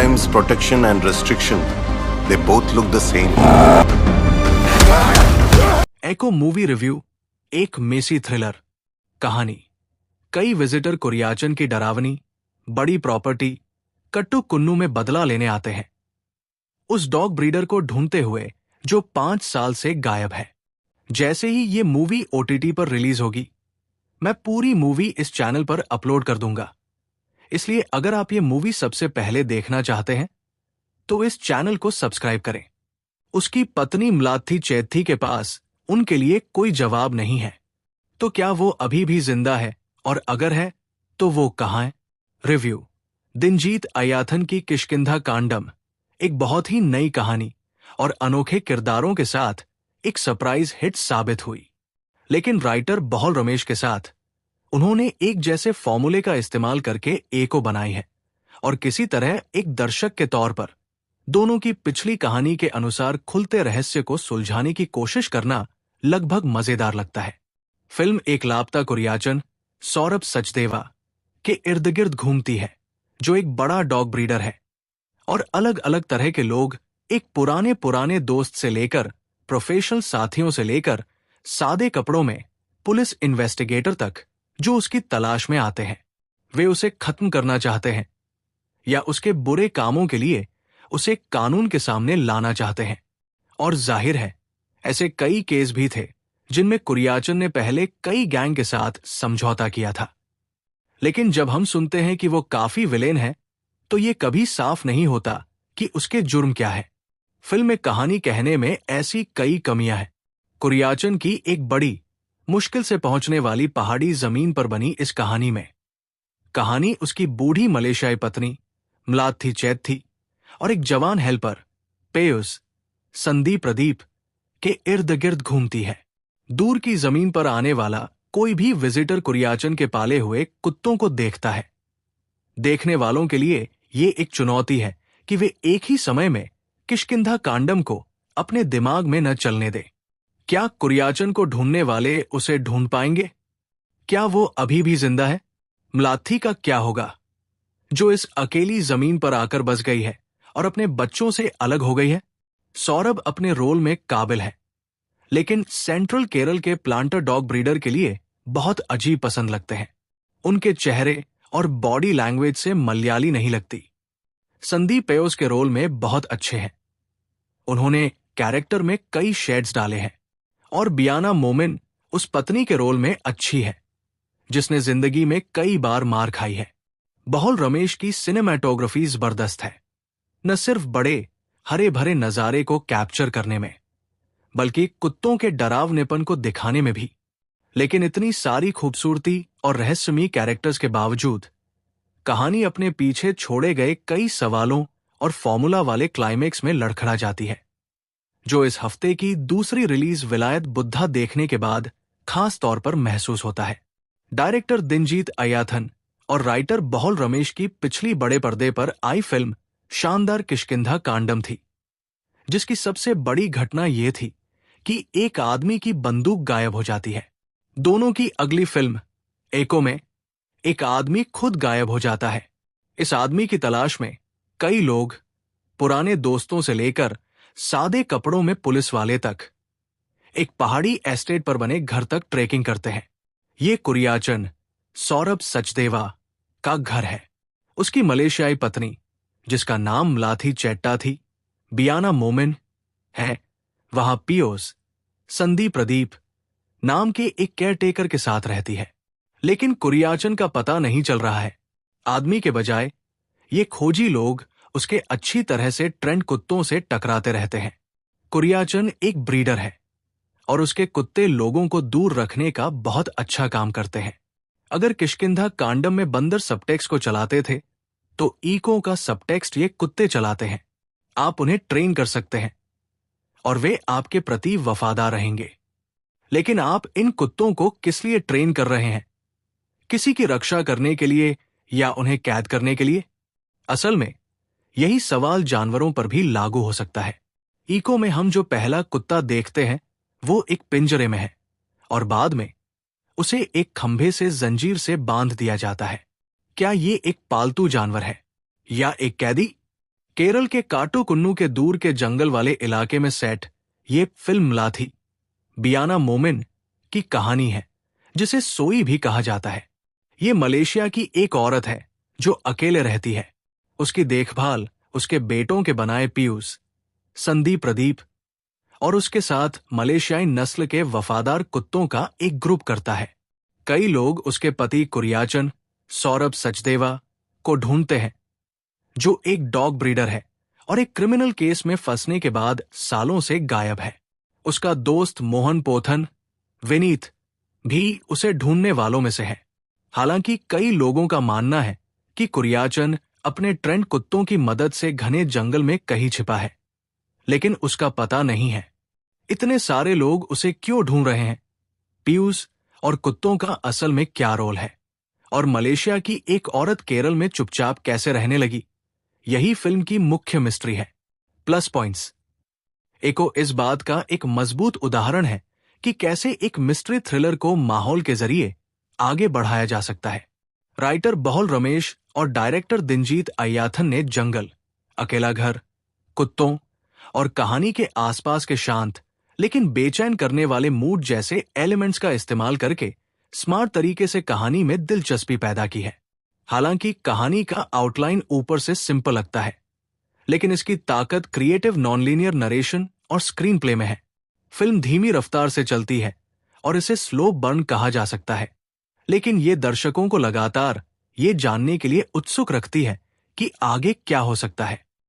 Sometimes protection and restriction, they both look the same. Echo movie review, एक Messi thriller कहानी। कई visitor कुरियाचन की डरावनी बड़ी प्रॉपर्टी कट्टू कुन्नू में बदला लेने आते हैं, उस डॉग ब्रीडर को ढूंढते हुए जो 5 साल से गायब है। जैसे ही ये मूवी ओटीटी पर रिलीज होगी, मैं पूरी मूवी इस चैनल पर अपलोड कर दूंगा। इसलिए अगर आप ये मूवी सबसे पहले देखना चाहते हैं तो इस चैनल को सब्सक्राइब करें। उसकी पत्नी म्लाथी चैथी के पास उनके लिए कोई जवाब नहीं है, तो क्या वो अभी भी जिंदा है, और अगर है तो वो कहां है? रिव्यू। दिनजीत अयाथन की किष्किंधा कांडम एक बहुत ही नई कहानी और अनोखे किरदारों के साथ एक सरप्राइज हिट साबित हुई, लेकिन राइटर बहल रमेश के साथ उन्होंने एक जैसे फॉर्मूले का इस्तेमाल करके ए को बनाई है, और किसी तरह एक दर्शक के तौर पर दोनों की पिछली कहानी के अनुसार खुलते रहस्य को सुलझाने की कोशिश करना लगभग मजेदार लगता है। फिल्म एक लापता कुरियाचन सौरभ सचदेवा के इर्द गिर्द घूमती है, जो एक बड़ा डॉग ब्रीडर है, और अलग अलग तरह के लोग, एक पुराने दोस्त से लेकर प्रोफेशनल साथियों से लेकर सादे कपड़ों में पुलिस इन्वेस्टिगेटर तक, जो उसकी तलाश में आते हैं। वे उसे खत्म करना चाहते हैं या उसके बुरे कामों के लिए उसे कानून के सामने लाना चाहते हैं। और जाहिर है, ऐसे कई केस भी थे जिनमें कुरियाचन ने पहले कई गैंग के साथ समझौता किया था। लेकिन जब हम सुनते हैं कि वो काफी विलेन है, तो ये कभी साफ नहीं होता कि उसके जुर्म क्या है। फिल्म में कहानी कहने में ऐसी कई कमियां हैं। कुरियाचन की एक बड़ी मुश्किल से पहुंचने वाली पहाड़ी जमीन पर बनी इस कहानी में कहानी उसकी बूढ़ी मलेशियाई पत्नी म्लाथी चैथी और एक जवान हेल्पर पेयुस संदीप प्रदीप के इर्द गिर्द घूमती है। दूर की जमीन पर आने वाला कोई भी विजिटर कुरियाचन के पाले हुए कुत्तों को देखता है। देखने वालों के लिए ये एक चुनौती है कि वे एक ही समय में किष्किंधा कांडम को अपने दिमाग में न चलने दें। क्या कुरियाचन को ढूंढने वाले उसे ढूंढ पाएंगे? क्या वो अभी भी जिंदा है? म्लाथी का क्या होगा, जो इस अकेली जमीन पर आकर बस गई है और अपने बच्चों से अलग हो गई है? सौरभ अपने रोल में काबिल है, लेकिन सेंट्रल केरल के प्लांटर डॉग ब्रीडर के लिए बहुत अजीब पसंद लगते हैं। उनके चेहरे और बॉडी लैंग्वेज से मलयाली नहीं लगती। संदीप पेयोस के रोल में बहुत अच्छे हैं, उन्होंने कैरेक्टर में कई शेड्स डाले हैं। और बियाना मोमिन उस पत्नी के रोल में अच्छी है, जिसने जिंदगी में कई बार मार खाई है। बहल रमेश की सिनेमैटोग्राफी जबरदस्त है, न सिर्फ बड़े हरे भरे नजारे को कैप्चर करने में, बल्कि कुत्तों के डरावनेपन को दिखाने में भी। लेकिन इतनी सारी खूबसूरती और रहस्यमयी कैरेक्टर्स के बावजूद कहानी अपने पीछे छोड़े गए कई सवालों और फॉर्मूला वाले क्लाइमेक्स में लड़खड़ा जाती है, जो इस हफ्ते की दूसरी रिलीज विलायत बुद्धा देखने के बाद खास तौर पर महसूस होता है। डायरेक्टर दिनजीत अयाथन और राइटर बहल रमेश की पिछली बड़े पर्दे पर आई फिल्म शानदार किष्किंधा कांडम थी, जिसकी सबसे बड़ी घटना यह थी कि एक आदमी की बंदूक गायब हो जाती है। दोनों की अगली फिल्म एको में एक आदमी खुद गायब हो जाता है। इस आदमी की तलाश में कई लोग, पुराने दोस्तों से लेकर सादे कपड़ों में पुलिस वाले तक, एक पहाड़ी एस्टेट पर बने घर तक ट्रेकिंग करते हैं। ये कुरियाचन सौरभ सचदेवा का घर है। उसकी मलेशियाई पत्नी, जिसका नाम म्लाथी चैट्टा थी, बियाना मोमिन है, वहां पियोस संदीप प्रदीप नाम के एक केयरटेकर के साथ रहती है। लेकिन कुरियाचन का पता नहीं चल रहा है। आदमी के बजाय ये खोजी लोग उसके अच्छी तरह से ट्रेंड कुत्तों से टकराते रहते हैं। कुरियाचन एक ब्रीडर है और उसके कुत्ते लोगों को दूर रखने का बहुत अच्छा काम करते हैं। अगर किष्किंधा कांडम में बंदर सबटेक्स्ट को चलाते थे, तो ईको का सबटेक्स्ट ये कुत्ते चलाते हैं। आप उन्हें ट्रेन कर सकते हैं और वे आपके प्रति वफादार रहेंगे। लेकिन आप इन कुत्तों को किस लिए ट्रेन कर रहे हैं? किसी की रक्षा करने के लिए या उन्हें कैद करने के लिए? असल में यही सवाल जानवरों पर भी लागू हो सकता है। ईको में हम जो पहला कुत्ता देखते हैं, वो एक पिंजरे में है और बाद में उसे एक खंभे से जंजीर से बांध दिया जाता है। क्या ये एक पालतू जानवर है या एक कैदी? केरल के काटुकुन्नू के दूर के जंगल वाले इलाके में सेट ये फिल्म लाथी बियाना मोमिन की कहानी है, जिसे सोई भी कहा जाता है। ये मलेशिया की एक औरत है जो अकेले रहती है। उसकी देखभाल उसके बेटों के बनाए पीयूष, संदीप, प्रदीप और उसके साथ मलेशियाई नस्ल के वफादार कुत्तों का एक ग्रुप करता है। कई लोग उसके पति कुरियाचन, सौरभ सचदेवा को ढूंढते हैं, जो एक डॉग ब्रीडर है और एक क्रिमिनल केस में फंसने के बाद सालों से गायब है। उसका दोस्त मोहन पोथन, विनीत भी उसे ढूंढने वालों में से है। हालांकि कई लोगों का मानना है कि कुरियाचन अपने ट्रेंड कुत्तों की मदद से घने जंगल में कहीं छिपा है, लेकिन उसका पता नहीं है। इतने सारे लोग उसे क्यों ढूंढ रहे हैं? पीयूष और कुत्तों का असल में क्या रोल है? और मलेशिया की एक औरत केरल में चुपचाप कैसे रहने लगी? यही फिल्म की मुख्य मिस्ट्री है। Plus points. एको इस बात का एक मजबूत उदाहरण है कि कैसे एक मिस्ट्री थ्रिलर को माहौल के जरिए आगे बढ़ाया जा सकता है। राइटर बहुल रमेश और डायरेक्टर दिनजीत अय्याथन ने जंगल, अकेला घर, कुत्तों और कहानी के आसपास के शांत लेकिन बेचैन करने वाले मूड जैसे एलिमेंट्स का इस्तेमाल करके स्मार्ट तरीके से कहानी में दिलचस्पी पैदा की है। हालांकि कहानी का आउटलाइन ऊपर से सिंपल लगता है, लेकिन इसकी ताकत क्रिएटिव नॉनलीनियर नरेशन और स्क्रीन प्ले में है। फिल्म धीमी रफ्तार से चलती है और इसे स्लो बर्न कहा जा सकता है, लेकिन ये दर्शकों को लगातार ये जानने के लिए उत्सुक रखती है कि आगे क्या हो सकता है।